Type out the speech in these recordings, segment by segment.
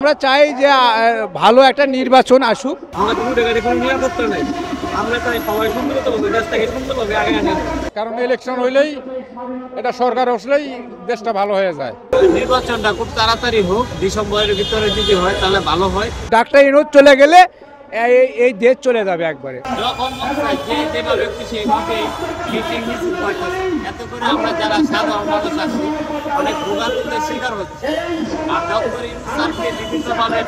আমরা চাই যে ভালো একটা নির্বাচন আসুক। কারণ ইলেকশন হইলেই এটা সরকার আসলেই দেশটা ভালো হয়ে যায়। নির্বাচনটা খুব তাড়াতাড়ি হোক, ডিসেম্বরের ভিতরে যদি হয় তাহলে ভালো হয়। ডাক্তার ইউনূস চলে গেলে এই দেশ চলে যাবে একবারে। যখন যেভাবে খুশি এইভাবে মিটিং মিছিল করতেছে, এত করে আমরা যারা সাধারণ মানুষ আছি অনেক ভোগান্তির শিকার হচ্ছে। আর ডক্টর ইউনূস স্যারকে বিভিন্নভাবে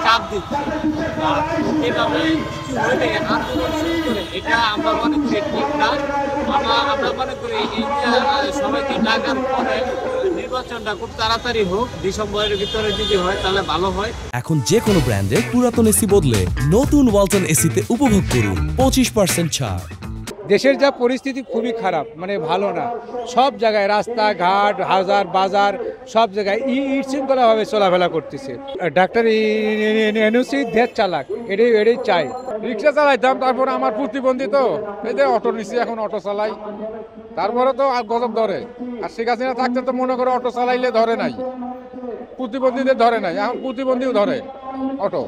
চাপ দিচ্ছে, আর এভাবে কিছু হলে আন্দোলন শুরু করে, এটা আমরা মনে করি ঠিক না। আমরা মনে করি এই যে সবাইকে ডাকার পরে নির্বাচনটা খুব তাড়াতাড়ি হোক, ডিসেম্বরের ভিতরে যদি হয় তাহলে ভালো হয়। এখন যে কোনো ব্র্যান্ডের পুরাতন এসি বদলে নতুন ওয়ালটন এসিতে উপভোগ করুন 25% ছাড়। দেশের যা পরিস্থিতি খুবই খারাপ, মানে ভালো না। সব জায়গায় রাস্তাঘাট, হাজার বাজার সব জায়গায় শৃঙ্খলাভাবে চলাফেরা করতেছে। ডাক্তার ইউনূস দেশ চালাক, এটাই চাই। রিক্সা চালাইতাম, তারপর আমার প্রতিবন্ধী তো এই যে অটো নিচ্ছি, এখন অটো চালাই, তারপরে তো গজব ধরে। আর শেখ হাসিনা থাকতে তো মনে করে অটো চালাইলে ধরে নাই, প্রতিবন্ধীদের ধরে নাই, এখন প্রতিবন্ধীও ধরে অটো।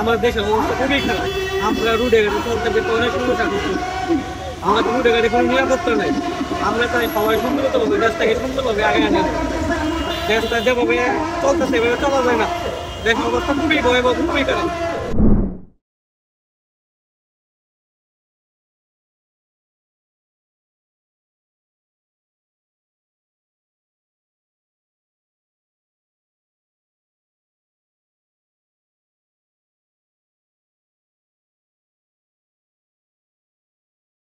আমার দেশের অবস্থা খুবই খারাপ। আমরা রুটে গাড়ি চলতে পেতে অনেক সমস্যা করছি। আমরা তো রুটে গাড়ি কোনো নিরাপত্তা নেই। আমরা তাই সবাই সুন্দরভাবে দেশটাকে সুন্দরভাবে আগে আনে। দেশটা যেভাবে চলতেছে সেভাবে চলা যায় না। দেশের অবস্থা খুবই ভয়াবহ, খুবই খারাপ।